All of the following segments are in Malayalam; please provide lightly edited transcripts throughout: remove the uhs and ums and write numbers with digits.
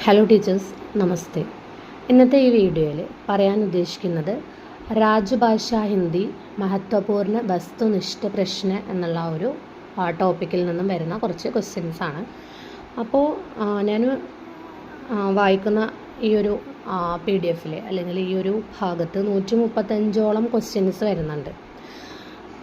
ഹലോ ടീച്ചേഴ്സ്, നമസ്തേ. ഇന്നത്തെ ഈ വീഡിയോയിൽ പറയാൻ ഉദ്ദേശിക്കുന്നത് രാജഭാഷ ഹിന്ദി മഹത്വപൂർണ്ണ വസ്തുനിഷ്ഠ പ്രശ്ന എന്നുള്ള ഒരു ടോപ്പിക്കിൽ നിന്നും വരുന്ന കുറച്ച് ക്വസ്റ്റ്യൻസാണ്. അപ്പോൾ ഞാൻ വായിക്കുന്ന ഈ ഒരു PDF അല്ലെങ്കിൽ ഈ ഒരു ഭാഗത്ത് 135ഓളം ക്വസ്റ്റ്യൻസ് വരുന്നുണ്ട്.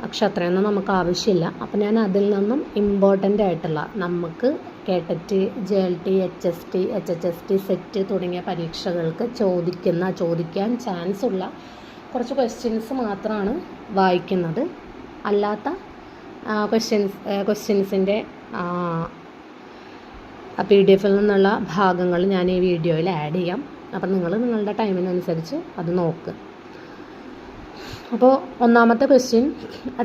പക്ഷെ അത്രയൊന്നും നമുക്ക് ആവശ്യമില്ല. അപ്പോൾ ഞാൻ അതിൽ നിന്നും ഇമ്പോർട്ടൻ്റ് ആയിട്ടുള്ള നമുക്ക് KTET, JLT, HST, HHST, set തുടങ്ങിയ പരീക്ഷകൾക്ക് ചോദിക്കാൻ ചാൻസ് ഉള്ള കുറച്ച് ക്വസ്റ്റ്യൻസ് മാത്രമാണ് വായിക്കുന്നത്. അല്ലാത്ത ക്വസ്റ്റ്യൻസിൻ്റെ PDF നിന്നുള്ള ഭാഗങ്ങൾ ഞാൻ ഈ വീഡിയോയിൽ ആഡ് ചെയ്യാം. അപ്പം നിങ്ങൾ നിങ്ങളുടെ ടൈമിനനുസരിച്ച് അത് നോക്കുക. അപ്പോൾ ഒന്നാമത്തെ ക്വസ്റ്റ്യൻ,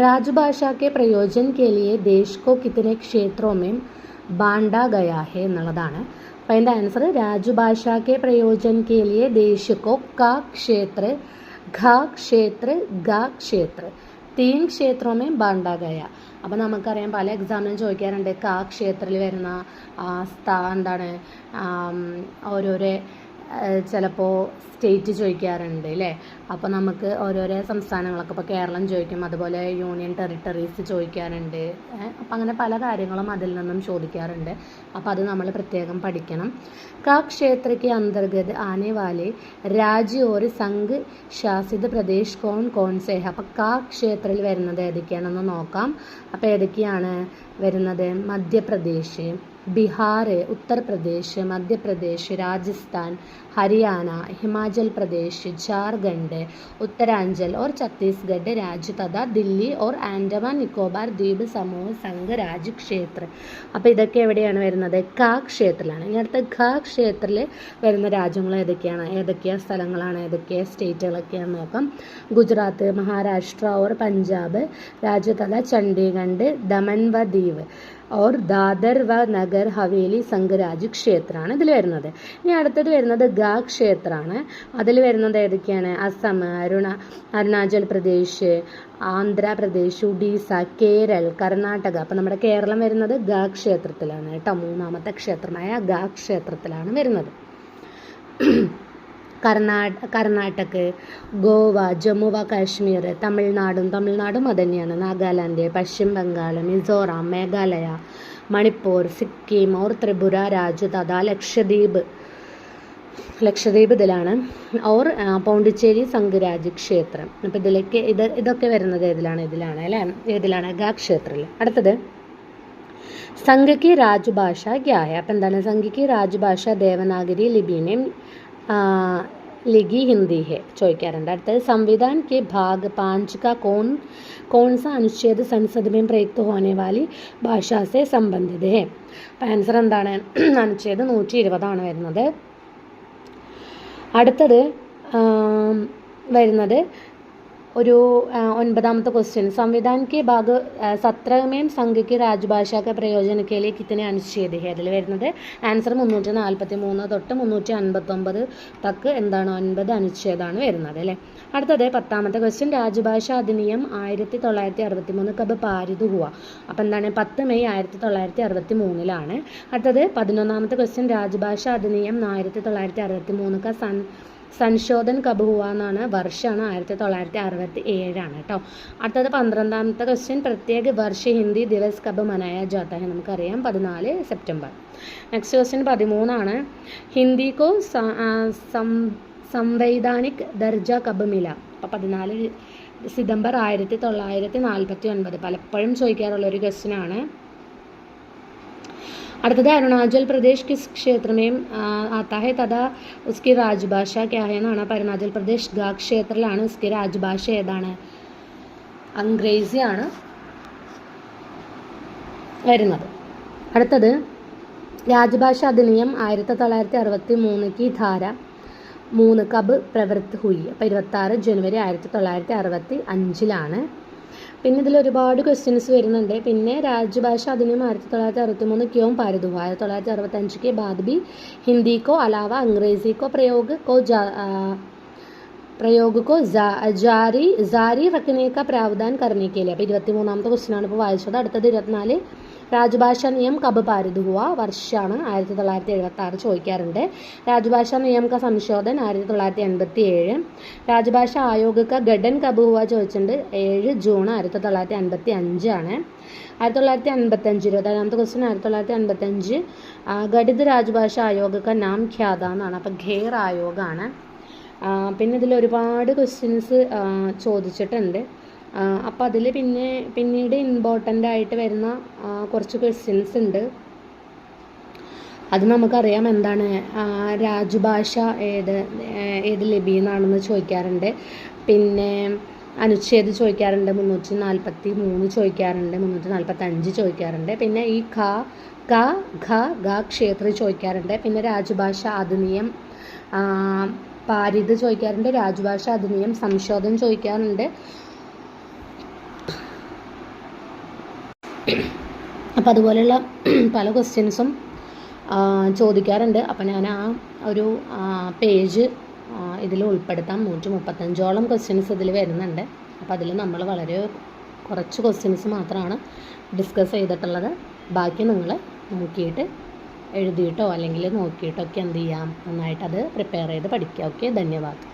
രാജഭാഷ के प्रयोजन के लिए देश को कितने क्षेत्रों में बांटा गया है എന്നുള്ളതാണ്. അപ്പോൾ അതിൻ്റെ ആൻസർ രാജഭാഷ के प्रयोजन के लिए देश को का क्षेत्र, घ क्षेत्र, ग क्षेत्र, 3 क्षेत्रों में बांटा गया. അപ്പോൾ നമുക്കറിയാം പല എക്സാമിനും ചോദിക്കാറുണ്ട് കാ ക്ഷേത്രത്തിൽ വരുന്ന എന്താണ് ഓരോരോ ചിലപ്പോൾ സ്റ്റേറ്റ് ചോദിക്കാറുണ്ട് അല്ലേ. അപ്പോൾ നമുക്ക് ഓരോരോ സംസ്ഥാനങ്ങളൊക്കെ ഇപ്പോൾ കേരളം ചോദിക്കും, അതുപോലെ യൂണിയൻ ടെറിട്ടറീസ് ചോദിക്കാറുണ്ട്. അപ്പം അങ്ങനെ പല കാര്യങ്ങളും അതിൽ നിന്നും ചോദിക്കാറുണ്ട്. അപ്പോൾ അത് നമ്മൾ പ്രത്യേകം പഠിക്കണം. का क्षेत्र के अंतर्गत आने वाले राज्य और संघ शासित प्रदेश कौन से है. അപ്പോൾ കാ ക്ഷേത്രത്തിൽ വരുന്നത് ഏതൊക്കെയാണെന്ന് നോക്കാം. അപ്പോൾ ഏതൊക്കെയാണ് വരുന്നത്? മധ്യപ്രദേശ്, ബിഹാർ, ഉത്തർപ്രദേശ്, മധ്യപ്രദേശ്, രാജസ്ഥാൻ, हरियाणा, हिमाचल प्रदेश, झारखंड, उत्तरांचल और छत्तीसगढ़ राज्य तथा दिल्ली और ആൻഡമാൻ നിക്കോബാർ ദ്വീപ് സമൂഹ സംഘ രാജ്യ ക്ഷേത്ര. അപ്പോൾ ഇതൊക്കെ എവിടെയാണ് വരുന്നത്? കാ ക്ഷേത്രത്തിലാണ്. ഇനി അടുത്ത ഖ ക്ഷേത്രത്തിൽ വരുന്ന രാജ്യങ്ങൾ ഏതൊക്കെയാ സ്ഥലങ്ങളാണ്, ഏതൊക്കെയാ സ്റ്റേറ്റുകളൊക്കെയാണെന്ന് നോക്കാം. ഗുജറാത്ത്, മഹാരാഷ്ട്ര और പഞ്ചാബ് രാജ്യ തഥാ ചണ്ഡീഗഡ്, ദമൻ വ ദീവ് और ദാദർ വ നഗർ ഹവേലി സംഘരാജ്യ ക്ഷേത്രമാണ് ഇതിൽ വരുന്നത്. ഇനി അടുത്തത് വരുന്നത് ഗാ ക്ഷേത്രമാണ്. അതിൽ വരുന്നത് ഏതൊക്കെയാണ്? അസം, അരുണാചൽ പ്രദേശ്, ആന്ധ്രാപ്രദേശ്, ഒഡീസ, കേരൾ, കർണാടക. അപ്പം നമ്മുടെ കേരളം വരുന്നത് ഗാ ക്ഷേത്രത്തിലാണ് കേട്ടോ. മൂന്നാമത്തെ ക്ഷേത്രമായ ഗാ ക്ഷേത്രത്തിലാണ് വരുന്നത്. കർണാടക, ഗോവ, ജമ്മു വ കാശ്മീർ, തമിഴ്നാടും അത് തന്നെയാണ്. നാഗാലാൻഡ്, പശ്ചിമ ബംഗാൾ, മിസോറാം, മേഘാലയ, മണിപ്പൂർ, സിക്കിം ഓർ ത്രിപുര രാജ്യ തഥാ ലക്ഷദ്വീപ് ഇതിലാണ്. ഓർ പോണ്ടിച്ചേരി സംഘരാജ്യ ക്ഷേത്രം. അപ്പോൾ ഇതൊക്കെ വരുന്നത് ഇതിലാണ് അല്ലേ? ഗാ ക്ഷേത്രത്തിൽ. അടുത്തത് സംഘ की राजभाषा क्या है. അപ്പം എന്താണ് സംഘ की राजभाषा ദേവനാഗരി ലിപിനെ लिखी हिंदी है ചോദിക്കാറുണ്ട്. അടുത്തത് संविधान के भाग 5 का कौन सा अनुच्छेद संसद में प्रयुक्त होने वाली भाषा से संबंधित है. അപ്പം ആൻസർ എന്താണ്? അനുച്ഛേദം 120 വരുന്നത്. അടുത്തത് വരുന്നത് ഒരു 9ാമത്തെ ക്വസ്റ്റ്യൻ, संविधान के भाग 17 में संघ की राजभाषा के प्रयोजन के लिए कितने अनुच्छेद है. അതിൽ വരുന്നത് ആൻസർ 343 തൊട്ട് 359 തക്ക് എന്താണ് 9 അനുച്ഛേദമാണ് വരുന്നത് അല്ലേ. അടുത്തത് 10ാമത്തെ ക്വസ്റ്റ്യൻ, രാജഭാഷ അധിനിയം 1963 കബ് പാരിത് ഹുവ. അപ്പോൾ എന്താണ് 10 മെയ് 1963 അടുത്തത് 11ാമത്തെ ക്വസ്റ്റ്യൻ, രാജഭാഷ അധിനിയം 1963 का संशोधन कब हुआ എന്നാണ്. വർഷമാണ് 1967 കേട്ടോ. അടുത്തത് 12ാമത്തെ ക്വസ്റ്റ്യൻ, പ്രത്യേക വർഷ ഹിന്ദി ദിവസ് കബ് മനായ ജാത്ത ഹെ. നമുക്കറിയാം 14 സെപ്റ്റംബർ. നെക്സ്റ്റ് ക്വസ്റ്റ്യൻ 13 ഹിന്ദി കോ സംവൈധാനിക് ദർജ കബ് മില. അപ്പോൾ 14 സിതംബർ 1949. പലപ്പോഴും ചോദിക്കാറുള്ള ഒരു ക്വസ്റ്റ്യനാണ്. അടുത്തത് അരുണാചൽ പ്രദേശ് കിസ് ക്ഷേത്ര में आता है तथा उसकी राजभाषा क्या है എന്നാണ്. അപ്പോൾ അരുണാചൽ പ്രദേശ് ഗാ ക്ഷേത്രത്തിലാണ്. उसकी രാജഭാഷ ഏതാണ്? അംഗ്രേസിയാണ് വരുന്നത്. അടുത്തത് രാജഭാഷ അധിനിയം 1963 की धारा 3 കബ് പ്രവൃത്തി ഹുയി. അപ്പോൾ 26 ജനുവരി 1965. പിന്നെ ഇതിൽ ഒരുപാട് ക്വസ്റ്റ്യൻസ് വരുന്നുണ്ട്. പിന്നെ രാജഭാഷ അധിനിയം 1963 क्यों पारित हुआ. 1965 के बाद भी हिंदी को अलावा अंग्रेजी को प्रयोग को जारी रखने का प्रावधान करने के लिए. അപ്പോൾ 23ാമത്തെ ക്വസ്റ്റ്യനാണ് ഇപ്പോൾ വായിച്ചത്. അടുത്തത് 24 രാജഭാഷാ നിയം കബ് പാരിത് ഹുവ, വർഷമാണ് 1976 ചോദിക്കാറുണ്ട്. രാജഭാഷാ നിയം ക സംശോധൻ 1987. രാജഭാഷാ ആയോഗ് ക ഗഠൻ കബ് ഹുവ ചോദിച്ചിട്ടുണ്ട്. 7 ജൂൺ 1955 ആണ്. 1955 27ാമത്തെ ക്വസ്റ്റ്യൻ 1955 ഗഠിത് രാജഭാഷാ ആയോഗ് ക നാം ഖ്യാത എന്നാണ്. അപ്പം ഖേർ ആയോഗാണ്. പിന്നെ ഇതിൽ ഒരുപാട് ക്വസ്റ്റ്യൻസ് ചോദിച്ചിട്ടുണ്ട്. അപ്പോൾ അതിൽ പിന്നീട് ഇമ്പോർട്ടൻ്റ് ആയിട്ട് വരുന്ന കുറച്ച് ക്വസ്റ്റ്യൻസ് ഉണ്ട്. അത് നമുക്കറിയാം എന്താണ്, രാജഭാഷ ഏത് ലിപിന്നാണെന്ന് ചോദിക്കാറുണ്ട്. പിന്നെ അനുച്ഛേദ് ചോദിക്കാറുണ്ട്, 343 ചോദിക്കാറുണ്ട്, 345 ചോദിക്കാറുണ്ട്. പിന്നെ ഈ ഖ ക്ഷേത്ര ചോദിക്കാറുണ്ട്. പിന്നെ രാജഭാഷ അധിനിയം പാരിത് ചോദിക്കാറുണ്ട്. രാജഭാഷ അധിനിയം സംശോധന ചോദിക്കാറുണ്ട്. അപ്പോൾ അതുപോലെയുള്ള പല ക്വസ്റ്റ്യൻസും ചോദിക്കാറുണ്ട്. അപ്പോൾ ഞാൻ ആ ഒരു പേജ് ഇതിൽ ഉൾപ്പെടുത്താം. 135ഓളം ക്വസ്റ്റ്യൻസ് ഇതിൽ വരുന്നുണ്ട്. അപ്പോൾ അതിൽ നമ്മൾ വളരെ കുറച്ച് ക്വസ്റ്റ്യൻസ് മാത്രമാണ് ഡിസ്കസ് ചെയ്തിട്ടുള്ളത്. ബാക്കി നിങ്ങൾ നോക്കിയിട്ട് എഴുതിയിട്ടോ അല്ലെങ്കിൽ നോക്കിയിട്ടോ ഒക്കെ എന്ത് ചെയ്യാം, നന്നായിട്ടത് പ്രിപ്പയർ ചെയ്ത് പഠിക്കുക. ഓക്കെ, ധന്യവാദം.